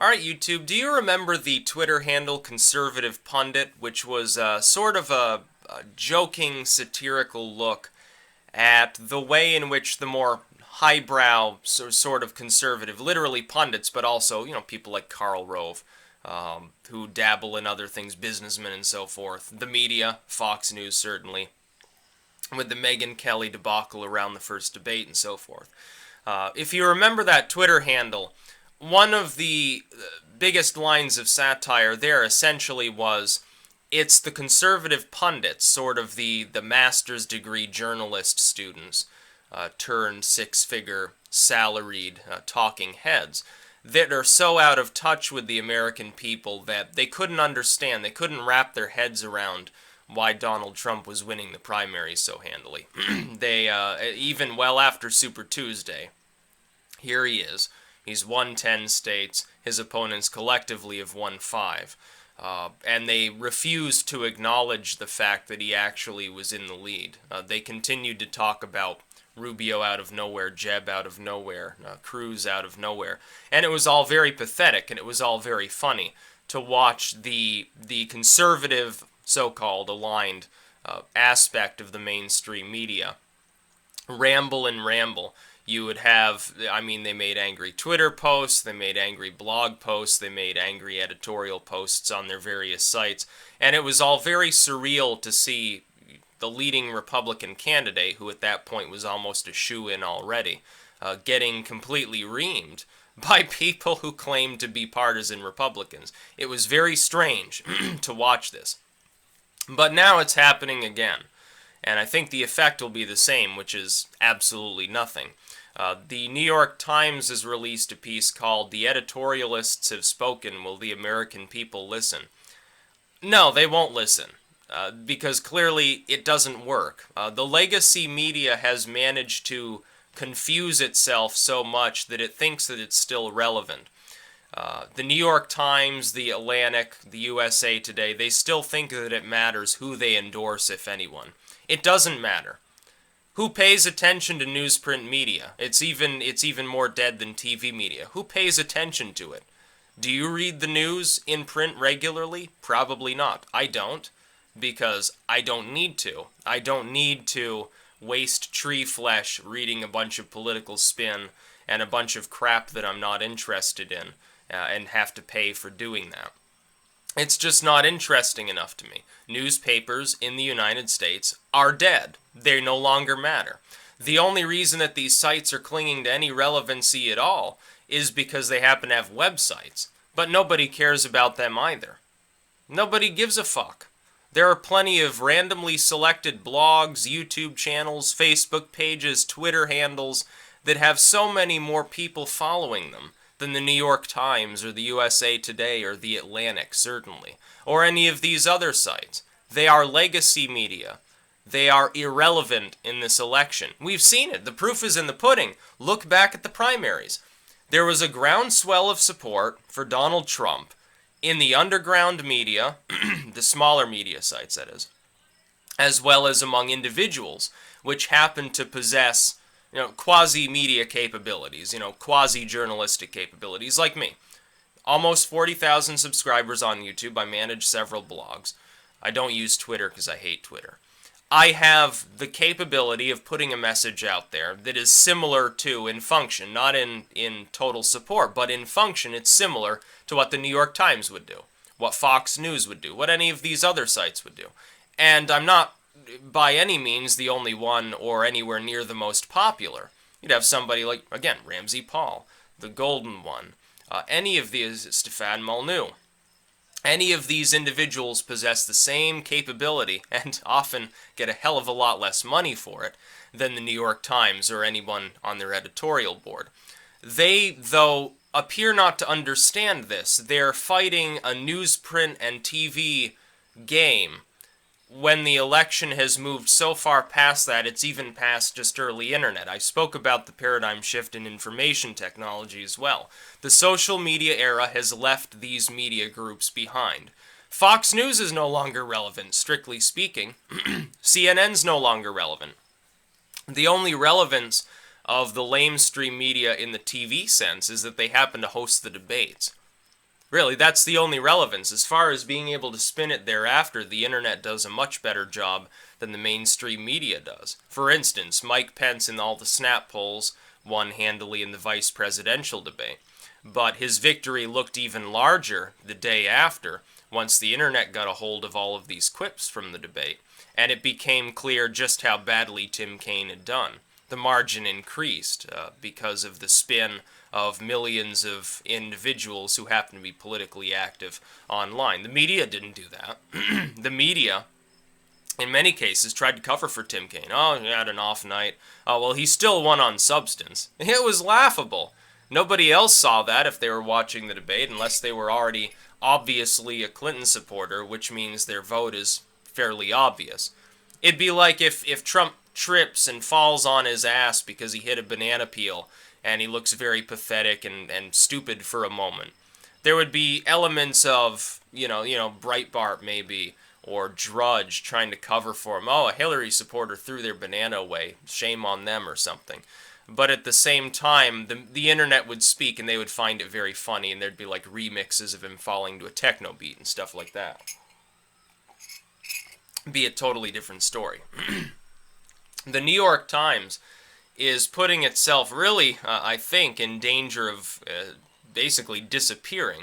Alright, YouTube, do you remember the Twitter handle Conservative Pundit, which was sort of a joking, satirical look at the way in which the more highbrow, sort of conservative, literally pundits, but also, people like Karl Rove, who dabble in other things, businessmen and so forth, the media, Fox News certainly, with the Megyn Kelly debacle around the first debate and so forth. If you remember that Twitter handle, one of the biggest lines of satire there essentially was, it's the conservative pundits, sort of the master's degree journalist students, turned six-figure salaried talking heads, that are so out of touch with the American people that they couldn't understand, they couldn't wrap their heads around why Donald Trump was winning the primaries so handily. They, even well after Super Tuesday, here he is. He's won 10 states. His opponents collectively have won 5. And they refused to acknowledge the fact that he actually was in the lead. They continued to talk about Rubio out of nowhere, Jeb out of nowhere, Cruz out of nowhere. And it was all very pathetic, and it was all very funny to watch the conservative, so-called aligned aspect of the mainstream media ramble and ramble. You would have, they made angry Twitter posts, they made angry blog posts, they made angry editorial posts on their various sites, and it was all very surreal to see the leading Republican candidate, who at that point was almost a shoo-in already, getting completely reamed by people who claimed to be partisan Republicans. It was very strange to watch this. But now it's happening again, and I think the effect will be the same, which is absolutely nothing. The New York Times has released a piece called "The Editorialists Have Spoken, Will the American People Listen?" No, they won't listen, because clearly it doesn't work. The legacy media has managed to confuse itself so much that it thinks that it's still relevant. The New York Times, the Atlantic, the USA Today, they still think that it matters who they endorse, if anyone. It doesn't matter. Who pays attention to newsprint media? It's even more dead than TV media. Who pays attention to it? Do you read the news in print regularly? Probably not. I don't, because I don't need to. I don't need to waste tree flesh reading a bunch of political spin and a bunch of crap that I'm not interested in, and have to pay for doing that. It's just not interesting enough to me. Newspapers in the United States are dead. They no longer matter. The only reason that these sites are clinging to any relevancy at all is because they happen to have websites. But nobody cares about them either. Nobody gives a fuck. There are plenty of randomly selected blogs, YouTube channels, Facebook pages, Twitter handles that have so many more people following them than the New York Times or the USA Today or the Atlantic, certainly, or any of these other sites. They are legacy media. They are irrelevant in this election. We've seen it. The proof is in the pudding. Look back at the primaries. There was a groundswell of support for Donald Trump in the underground media, the smaller media sites, that is, as well as among individuals which happen to possess quasi-media capabilities, quasi-journalistic capabilities, like me. Almost 40,000 subscribers on YouTube. I manage several blogs. I don't use Twitter because I hate Twitter. I have the capability of putting a message out there that is similar to, in function, not in total support, but in function, it's similar to what the New York Times would do, what Fox News would do, what any of these other sites would do. And I'm not by any means the only one or anywhere near the most popular. You'd have somebody like, again, Ramsey Paul, the Golden One, any of these, Stefan Molyneux. Any of these individuals possess the same capability and often get a hell of a lot less money for it than the New York Times or anyone on their editorial board. They, though, appear not to understand this. They're fighting a newsprint and TV game when the election has moved so far past that, it's even past just early internet. I spoke about the paradigm shift in information technology as well. The social media era has left these media groups behind. Fox News is no longer relevant, strictly speaking. CNN's no longer relevant. The only relevance of the lamestream media in the TV sense is that they happen to host the debates. Really, that's the only relevance. As far as being able to spin it thereafter, the internet does a much better job than the mainstream media does. For instance, Mike Pence in all the snap polls won handily in the vice presidential debate. But his victory looked even larger the day after, once the internet got a hold of all of these clips from the debate, and it became clear just how badly Tim Kaine had done. The margin increased because of the spin of millions of individuals who happen to be politically active online. The media didn't do that. The media, in many cases, tried to cover for Tim Kaine. Oh, he had an off night. Oh, well, he still won on substance. It was laughable. Nobody else saw that if they were watching the debate, unless they were already obviously a Clinton supporter, which means their vote is fairly obvious. It'd be like if Trump trips and falls on his ass because he hit a banana peel and he looks very pathetic and stupid for a moment. There would be elements of, Breitbart maybe, or Drudge trying to cover for him. Oh, a Hillary supporter threw their banana away. Shame on them or something. But at the same time, the internet would speak and they would find it very funny, and there'd be like remixes of him falling to a techno beat and stuff like that. Be a totally different story. The New York Times is putting itself really, I think, in danger of basically disappearing,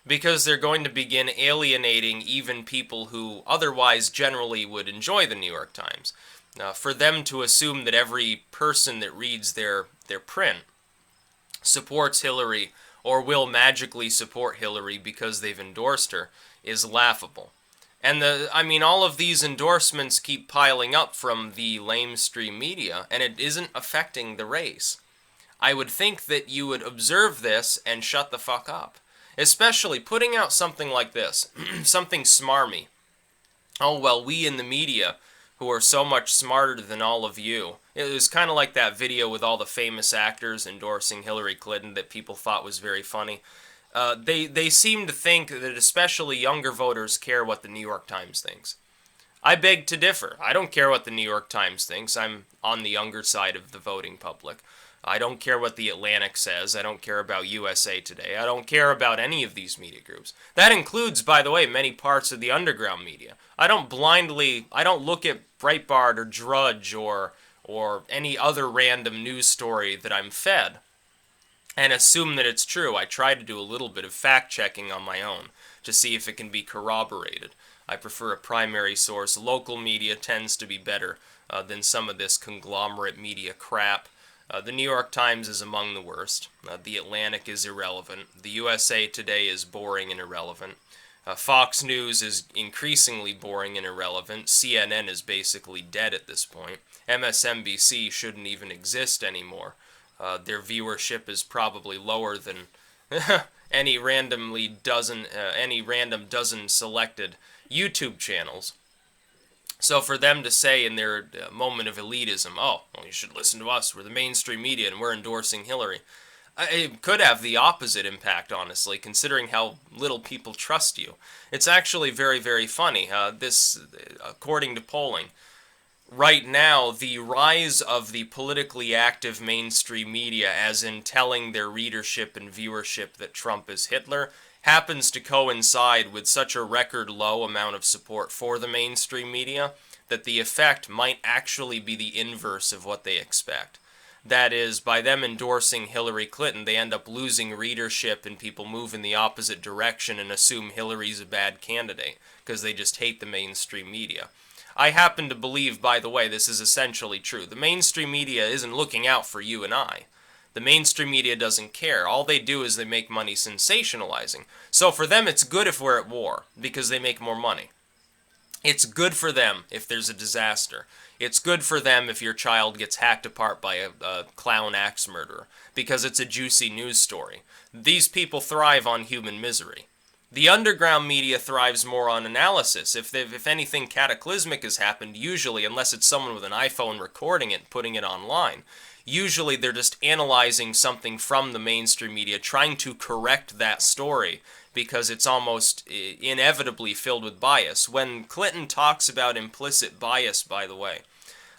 because they're going to begin alienating even people who otherwise generally would enjoy the New York Times. For them to assume that every person that reads their print supports Hillary or will magically support Hillary because they've endorsed her is laughable. And all of these endorsements keep piling up from the lamestream media, and it isn't affecting the race. I would think that you would observe this and shut the fuck up. Especially putting out something like this, something smarmy. Oh, well, we in the media, who are so much smarter than all of you. It was kind of like that video with all the famous actors endorsing Hillary Clinton that people thought was very funny. They seem to think that especially younger voters care what the New York Times thinks. I beg to differ. I don't care what the New York Times thinks. I'm on the younger side of the voting public. I don't care what the Atlantic says. I don't care about USA Today. I don't care about any of these media groups. That includes, by the way, many parts of the underground media. I don't look at Breitbart or Drudge or any other random news story that I'm fed and assume that it's true. I try to do a little bit of fact-checking on my own to see if it can be corroborated. I prefer a primary source. Local media tends to be better than some of this conglomerate media crap. The New York Times is among the worst. The Atlantic is irrelevant. The USA Today is boring and irrelevant. Fox News is increasingly boring and irrelevant. CNN is basically dead at this point. MSNBC shouldn't even exist anymore. Their viewership is probably lower than any random dozen selected YouTube channels. So for them to say in their moment of elitism, oh, well, you should listen to us, we're the mainstream media and we're endorsing Hillary, it could have the opposite impact, honestly, considering how little people trust you. It's actually very, very funny. According to polling, right now, the rise of the politically active mainstream media, as in telling their readership and viewership that Trump is Hitler, happens to coincide with such a record low amount of support for the mainstream media that the effect might actually be the inverse of what they expect. That is, by them endorsing Hillary Clinton, they end up losing readership and people move in the opposite direction and assume Hillary's a bad candidate because they just hate the mainstream media. I happen to believe, by the way, this is essentially true. The mainstream media isn't looking out for you and I. The mainstream media doesn't care. All they do is they make money sensationalizing. So for them, it's good if we're at war, because they make more money. It's good for them if there's a disaster. It's good for them if your child gets hacked apart by a clown axe murderer, because it's a juicy news story. These people thrive on human misery. The underground media thrives more on analysis. If anything cataclysmic has happened, usually, unless it's someone with an iPhone recording it and putting it online, usually they're just analyzing something from the mainstream media, trying to correct that story, because it's almost inevitably filled with bias. When Clinton talks about implicit bias, by the way,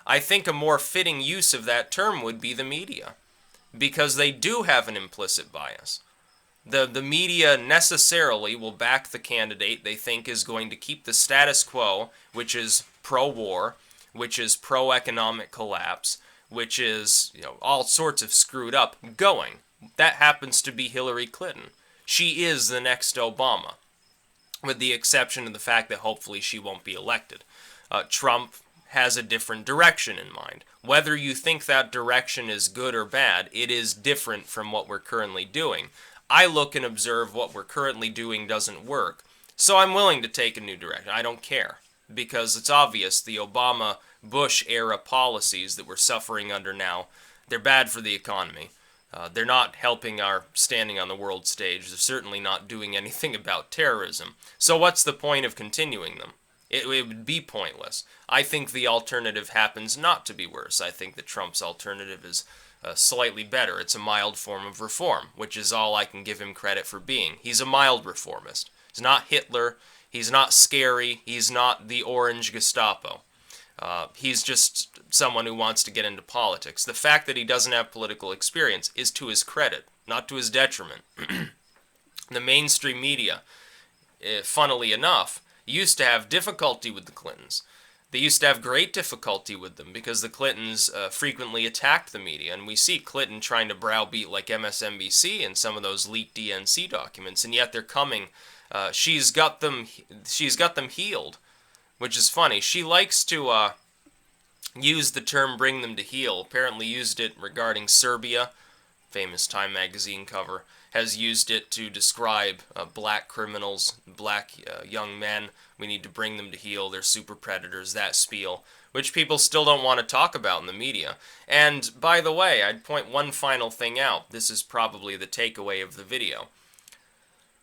I think a more fitting use of that term would be the media, because they do have an implicit bias. The media necessarily will back the candidate they think is going to keep the status quo, which is pro-war, which is pro-economic collapse, which is, all sorts of screwed up, going. That happens to be Hillary Clinton. She is the next Obama, with the exception of the fact that hopefully she won't be elected. Trump has a different direction in mind. Whether you think that direction is good or bad, it is different from what we're currently doing. I look and observe what we're currently doing doesn't work, so I'm willing to take a new direction. I don't care, because it's obvious the Obama-Bush era policies that we're suffering under now, they're bad for the economy. They're not helping our standing on the world stage. They're certainly not doing anything about terrorism. So what's the point of continuing them? It would be pointless. I think the alternative happens not to be worse. I think that Trump's alternative is slightly better. It's a mild form of reform, which is all I can give him credit for being. He's a mild reformist. He's not Hitler. He's not scary. He's not the Orange Gestapo. He's just someone who wants to get into politics. The fact that he doesn't have political experience is to his credit, not to his detriment. The mainstream media, funnily enough, used to have difficulty with the Clintons. They used to have great difficulty with them because the Clintons frequently attacked the media, and we see Clinton trying to browbeat like MSNBC in some of those leaked DNC documents, and yet they're coming. She's got them healed, which is funny. She likes to use the term "bring them to heel." Apparently, used it regarding Serbia. Famous Time magazine cover has used it to describe black criminals, black young men. We need to bring them to heel. They're super predators, that spiel, which people still don't want to talk about in the media. And by the way, I'd point one final thing out. This is probably the takeaway of the video.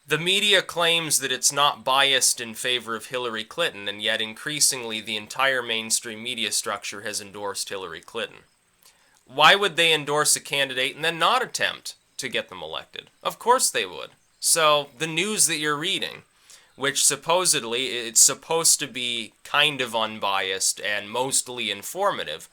The media claims that it's not biased in favor of Hillary Clinton, and yet increasingly the entire mainstream media structure has endorsed Hillary Clinton. Why would they endorse a candidate and then not attempt to get them elected? Of course they would. So the news that you're reading, which supposedly it's supposed to be kind of unbiased and mostly informative,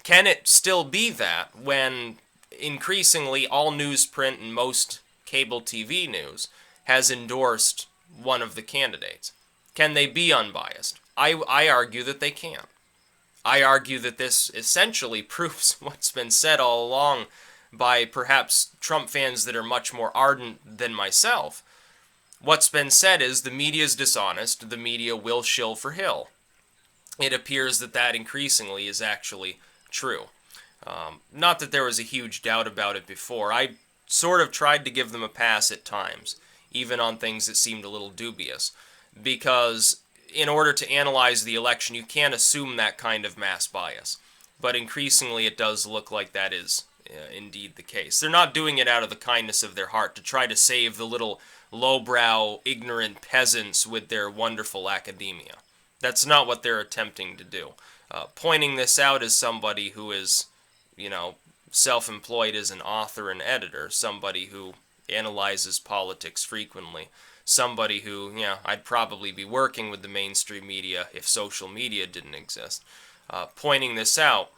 can it still be that when increasingly all newsprint and most cable TV news has endorsed one of the candidates? Can they be unbiased? I argue that they can't. I argue that this essentially proves what's been said all along by perhaps Trump fans that are much more ardent than myself. What's been said is the media is dishonest, the media will shill for Hill. It appears that that increasingly is actually true. Not that there was a huge doubt about it before. I sort of tried to give them a pass at times, even on things that seemed a little dubious, because in order to analyze the election, you can't assume that kind of mass bias. But increasingly, it does look like that is indeed the case. They're not doing it out of the kindness of their heart to try to save the little lowbrow, ignorant peasants with their wonderful academia. That's not what they're attempting to do. Pointing this out as somebody who is, self-employed as an author and editor, somebody who analyzes politics frequently, somebody who, I'd probably be working with the mainstream media if social media didn't exist. Pointing this out,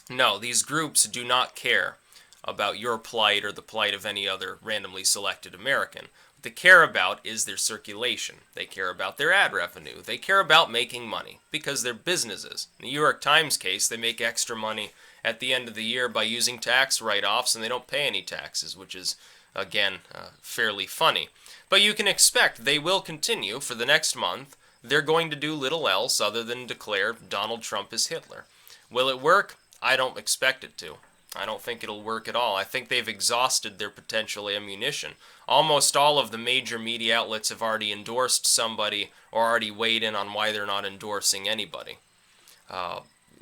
no, these groups do not care about your plight or the plight of any other randomly selected American. What they care about is their circulation. They care about their ad revenue. They care about making money because they're businesses. In the New York Times case, they make extra money at the end of the year by using tax write-offs, and they don't pay any taxes, which is, again, fairly funny. But you can expect they will continue for the next month. They're going to do little else other than declare Donald Trump is Hitler. Will it work? I don't expect it to. I don't think it'll work at all. I think they've exhausted their potential ammunition. Almost all of the major media outlets have already endorsed somebody or already weighed in on why they're not endorsing anybody.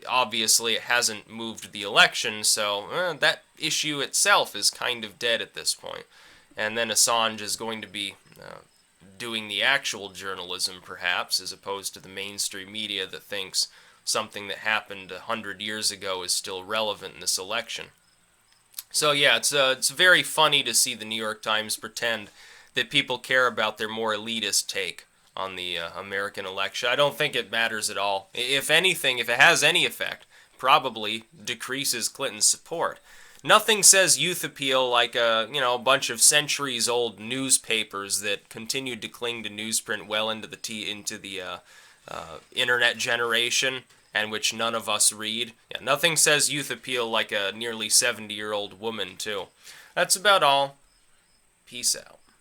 Obviously, it hasn't moved the election, so that issue itself is kind of dead at this point. And then Assange is going to be doing the actual journalism, perhaps, as opposed to the mainstream media that thinks something that happened 100 years ago is still relevant in this election. So yeah, it's very funny to see the New York Times pretend that people care about their more elitist take on the American election. I don't think it matters at all. If anything, if it has any effect, probably decreases Clinton's support. Nothing says youth appeal like a bunch of centuries-old newspapers that continued to cling to newsprint well into the internet generation, and which none of us read. Yeah, nothing says youth appeal like a nearly 70-year-old woman, too. That's about all. Peace out.